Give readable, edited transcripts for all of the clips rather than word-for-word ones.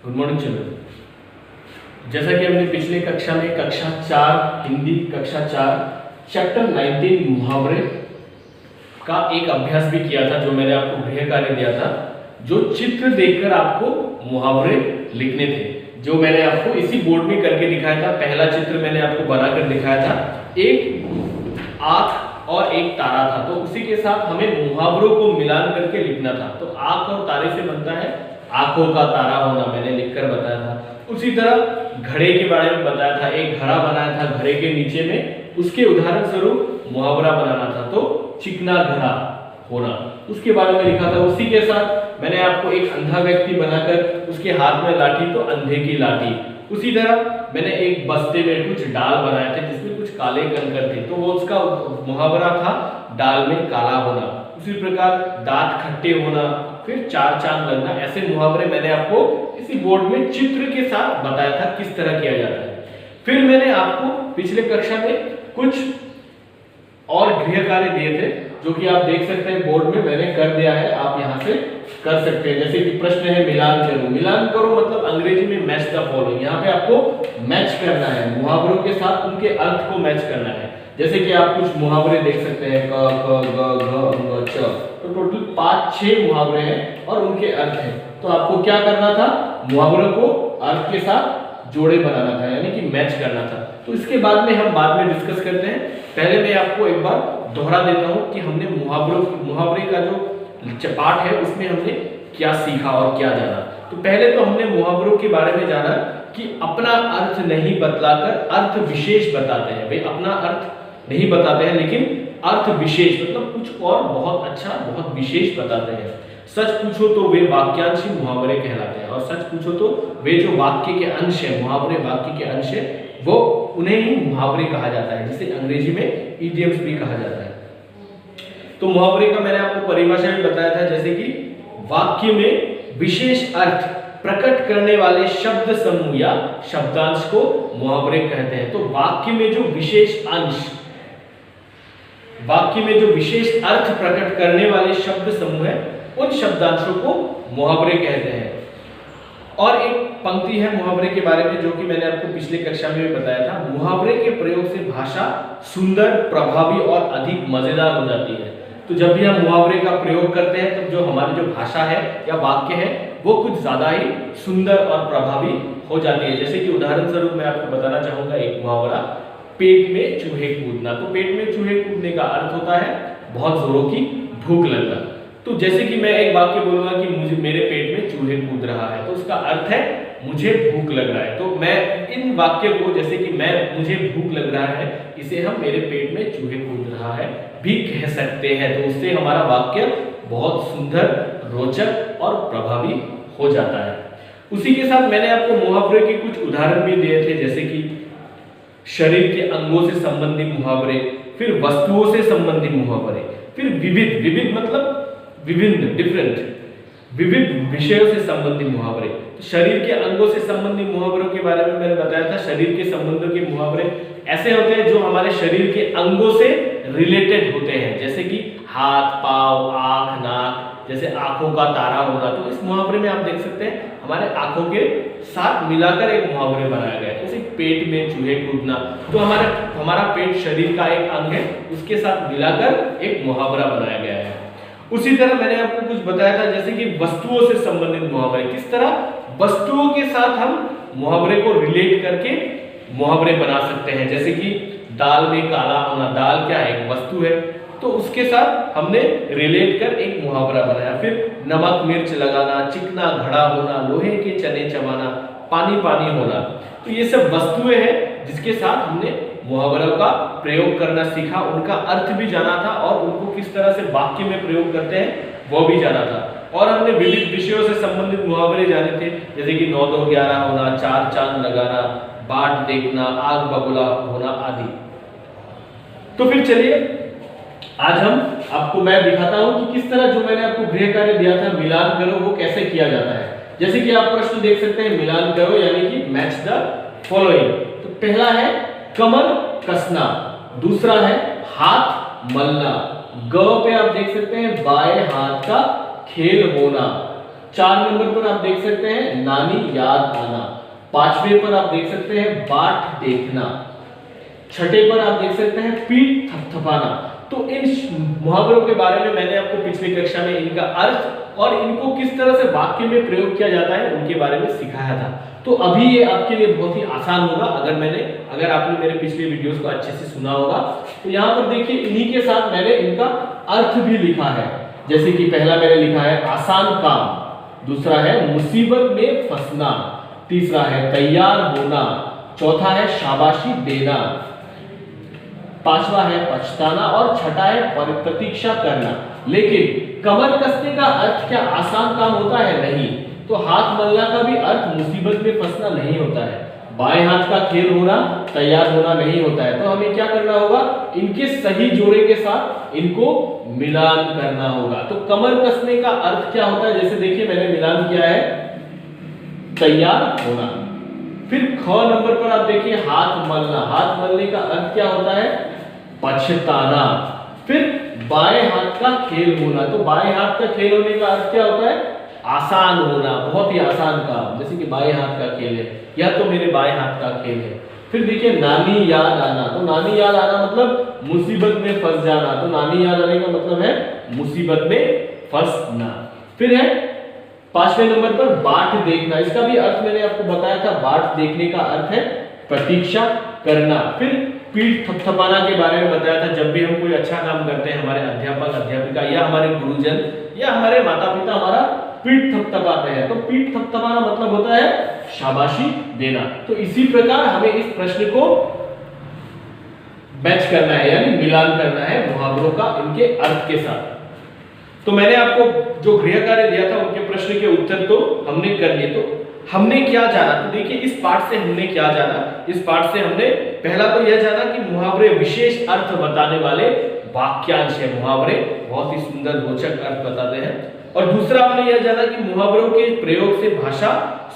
Good morning children. जैसा कि हमने पिछले कक्षा में कक्षा 4 हिंदी कक्षा 4 चैप्टर 19 मुहावरे का एक अभ्यास भी किया था, जो मैंने आपको गृह कार्य दिया था, जो चित्र देखकर आपको मुहावरे लिखने थे, जो मैंने आपको इसी बोर्ड में करके दिखाया था। पहला चित्र मैंने आपको बनाकर दिखाया था, एक आंख और एक तारा था, तो उसी के साथ हमें मुहावरों को मिलान करके लिखना था। तो आंख और तारे से बनता है आंखों का तारा होना, मैंने लिखकर बताया था। उसी तरह घड़े के बारे में बताया था, एक घड़ा बनाया था, घड़े के नीचे में उसके उदाहरण स्वरूप मुहावरा बनाना था, तो चिकना घड़ा होना, उसके बारे में लिखा था। उसी के साथ मैंने आपको एक अंधा व्यक्ति बनाकर उसके हाथ में लाठी, तो अंधे की लाठी। उसी तरह मैंने एक बस्ते में कुछ डाल बनाए थे जिसमें कुछ काले कंकर थे, तो वो उसका मुहावरा था डाल में काला होना। उसी प्रकार दांत खट्टे होना, फिर चार चांद लगना। ऐसे मुहावरे मैंने आपको इसी बोर्ड में चित्र के साथ बताया था किस तरह किया जाता है। फिर मैंने आपको पिछले कक्षा में कुछ और गृह कार्य दिए थे, जो कि आप देख सकते हैं बोर्ड में मैंने कर दिया है, आप यहाँ से कर सकते हैं। जैसे कि प्रश्न है मिलान करो। मिलान करो मतलब अंग्रेजी में मैच द फॉलोइंग। यहाँ पे आपको मैच करना है, मुहावरों के साथ उनके अर्थ को मैच करना है। जैसे कि आप कुछ मुहावरे देख सकते हैं, क ख ग घ ङ च, तो टोटल 5-6 मुहावरे हैं और उनके अर्थ हैं। तो आपको क्या करना था, मुहावरों को अर्थ के साथ जोड़े बनाना था, यानी कि मैच करना था। तो इसके बाद में हम बाद में डिस्कस करते हैं। पहले मैं आपको एक बार दोहरा देता हूं कि हमने मुहावरे का जो पाठ है उसमें हमने क्या सीखा और क्या जाना। तो पहले तो हमने मुहावरों के बारे में जाना कि अपना अर्थ नहीं बतलाकर अर्थ विशेष बताते हैं। भाई अपना अर्थ नहीं बताते हैं, लेकिन अर्थ विशेष मतलब कुछ और बहुत अच्छा बहुत विशेष बताते हैं। सच पूछो तो वे वाक्यांश ही मुहावरे कहलाते हैं, और सच पूछो तो वे जो वाक्य के अंश है, मुहावरे वाक्य के अंश है, वो उन्हें ही मुहावरे कहा जाता है, जिसे अंग्रेजी में इडियम्स भी कहा जाता है। तो मुहावरे का मैंने आपको परिभाषा भी बताया था, जैसे कि वाक्य में विशेष अर्थ प्रकट करने वाले शब्द समूह या शब्दांश को मुहावरे कहते हैं। तो वाक्य में जो विशेष अंश, वाक्य में जो विशेष अर्थ प्रकट करने वाले शब्द समूह है, उन शब्दांशों को मुहावरे कहते हैं। और एक पंक्ति है मुहावरे के बारे में, जो कि मैंने आपको पिछले कक्षा में भी बताया था। मुहावरे के प्रयोग से भाषा सुंदर, प्रभावी और अधिक मजेदार हो जाती है। तो जब भी हम मुहावरे का प्रयोग करते हैं, तब जो हमारी जो भाषा है या वाक्य है, वो कुछ ज्यादा ही सुंदर और प्रभावी हो जाती है। जैसे कि उदाहरण स्वरूप मैं आपको बताना चाहूंगा एक मुहावरा, पेट में चूहे कूदना। तो पेट में चूहे कूदने का अर्थ होता है बहुत जोरों की भूख लगना। तो जैसे कि मैं एक वाक्य बोलूंगा कि मुझे मेरे पेट में चूहे कूद रहा है, तो उसका अर्थ है मुझे भूख लग रहा है। तो मैं इन वाक्य को, जैसे कि मुझे भूख लग रहा है, इसे हम मेरे पेट में चूहे कूद रहा है भी कह सकते हैं। तो उससे हमारा वाक्य बहुत सुंदर, रोचक और प्रभावी हो जाता है। उसी के साथ मैंने आपको मुहावरे के कुछ उदाहरण भी दिए थे, जैसे कि शरीर के अंगों से संबंधित मुहावरे, फिर वस्तुओं से संबंधित मुहावरे, फिर विविध, विविध मतलब विभिन्न, डिफरेंट, विविध विषयों से संबंधित मुहावरे। तो शरीर के अंगों से संबंधित मुहावरों के बारे में मैंने बताया था। शरीर के संबंधों के मुहावरे ऐसे होते हैं जो हमारे शरीर के अंगों से रिलेटेड होते हैं, जैसे कि हाथ, पांव, आंख, नाक, जैसे आंखों का तारा होना। तो इस मुहावरे में आप देख सकते हैं हमारे आंखों के साथ मिलाकर एक मुहावरे बनाया गया है। जैसे पेट में चूहे कूदना, तो हमारा पेट शरीर का एक अंग है, उसके साथ मिलाकर एक मुहावरा बनाया गया है। उसी तरह मैंने आपको कुछ बताया था, जैसे कि वस्तुओं से संबंधित मुहावरे, किस तरह वस्तुओं के साथ हम मुहावरे को रिलेट करके मुहावरे बना सकते हैं। जैसे कि दाल में काला होना, दाल क्या है, एक वस्तु है, तो उसके साथ हमने रिलेट कर एक मुहावरा बनाया। फिर नमक मिर्च लगाना, चिकना घड़ा होना, लोहे के चने चबाना, पानी पानी होना। तो ये सब वस्तुएं हैं जिसके साथ हमने मुहावरों का प्रयोग करना सीखा, उनका अर्थ भी जाना था और उनको किस तरह से वाक्य में प्रयोग करते हैं वो भी जाना था। और हमने विविध विषयों से संबंधित मुहावरे जाने थे, जैसे कि 9-2-11 होना, चार चांद लगाना, बाट देखना, आग बबूला होना आदि। तो फिर चलिए आज हम आपको मैं दिखाता हूं कि किस तरह जो मैंने आपको गृह कार्य दिया था मिलान करो, वो कैसे किया जाता है। जैसे कि आप प्रश्न देख सकते हैं, मिलान करो यानी कि मैच द फॉलोइंग। तो पहला है कमर कसना, दूसरा है हाथ मलना, ग पे आप देख सकते हैं बाएं हाथ का खेल होना, 4 नंबर पर आप देख सकते हैं नानी याद आना। 5वें पर आप देख सकते हैं बाट देखना। 6ठे पर आप देख सकते हैं पीठ थपथपाना। तो इन मुहावरों के बारे में मैंने आपको पिछली कक्षा में इनका अर्थ और इनको किस तरह से वाक्य में प्रयोग किया जाता है उनके बारे में सिखाया था। तो अभी ये आपके लिए बहुत ही आसान होगा अगर आपने मेरे पिछले वीडियोस को अच्छे से सुना होगा। तो यहाँ पर देखिए इन्हीं के साथ मैंने इनका अर्थ भी लिखा है। जैसे कि पहला मैंने लिखा है आसान काम, दूसरा है मुसीबत में फंसना, तीसरा है तैयार होना, चौथा है शाबाशी देना, 5वां है पछताना और छठा है प्रतीक्षा करना। लेकिन कमर कसने का अर्थ क्या आसान काम होता है? नहीं। तो हाथ मलना का भी अर्थ मुसीबत में फंसना नहीं होता है। बाएं हाथ का खेल होना, तैयार होना नहीं होता है। तो हमें क्या करना होगा? इनके सही जोड़े के साथ इनको मिलान करना होगा। तो कमर कसने का अर्थ क्या होता है? जैसे देखिए मैंने मिलान किया है तैयार होना। फिर ख नंबर पर आप देखिए हाथ मलना। हाथ मलने का अर्थ क्या होता है? पछताना। फिर बाएं हाथ का खेल होना। तो बाएं हाथ का खेल होने का अर्थ क्या होता है? आसान होना, बहुत ही आसान काम। जैसे कि बाएं हाथ का खेल है, या तो मेरे बाएं हाथ का खेल है। फिर देखिए नानी याद आना। तो नानी याद आना मतलब मुसीबत में फंस जाना। तो नानी याद आने का मतलब है मुसीबत में फंसना। फिर है 5वें नंबर पर बाट देखना। इसका भी अर्थ मैंने आपको बताया था। बाट देखने का अर्थ है प्रतीक्षा करना। फिर पीठ थपथपाना के बारे में बताया था। जब भी हम कोई अच्छा काम करते हैं, हमारे अध्यापक अध्यापिका या हमारे गुरुजन या हमारे माता पिता हमारा पीठ थपथपाते हैं। तो पीठ थपथपाना मतलब होता है शाबाशी देना। तो इसी प्रकार हमें इस प्रश्न को मैच करना है, यानी मिलान करना है मुहावरों का इनके अर्थ के साथ। तो मैंने आपको जो गृह कार्य दिया था उनके प्रश्न के उत्तर तो हमने कर लिए। तो हमने क्या जाना? तो देखिए इस पाठ से हमने क्या जाना? इस पाठ से हमने पहला तो यह जाना कि मुहावरे विशेष अर्थ बताने वाले वाक्यांश है। मुहावरे बहुत ही सुंदर रोचक अर्थ बताते हैं। और दूसरा हमने यह जाना कि मुहावरों के प्रयोग से भाषा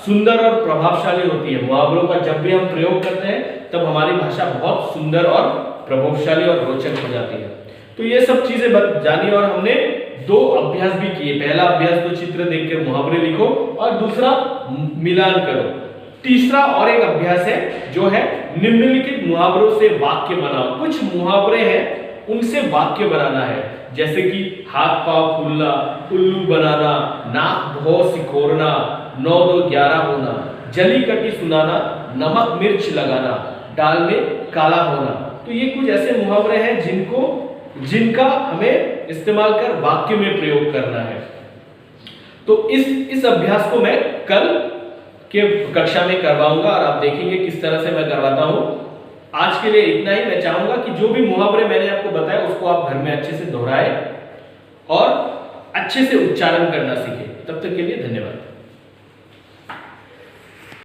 सुंदर और प्रभावशाली होती है। मुहावरों का जब भी हम प्रयोग करते हैं तब हमारी भाषा बहुत सुंदर और प्रभावशाली और रोचक हो जाती है। तो ये सब चीजें जानी और हमने 2 अभ्यास भी किए। पहला अभ्यास तो चित्र देखकर मुहावरे लिखो और दूसरा मिलान करो। तीसरा और एक अभ्यास है जो है निम्नलिखित मुहावरों से वाक्य बनाओ। कुछ मुहावरे हैं उनसे वाक्य बनाना है। जैसे कि हाथ पांव फूलना, उल्लू बनाना, नाक भौं सिकोड़ना, 9 2 11 होना, जली कटी सुनाना, नमक मिर्च लगाना, दाल में काला होना। तो ये कुछ ऐसे मुहावरे हैं जिनका हमें इस्तेमाल कर वाक्य में प्रयोग करना है। तो इस अभ्यास को मैं कल के कक्षा में करवाऊंगा और आप देखेंगे किस तरह से मैं करवाता हूं। आज के लिए इतना ही। मैं चाहूंगा कि जो भी मुहावरे मैंने आपको बताया उसको आप घर में अच्छे से दोहराएं और अच्छे से उच्चारण करना सीखें। तब तक के लिए धन्यवाद।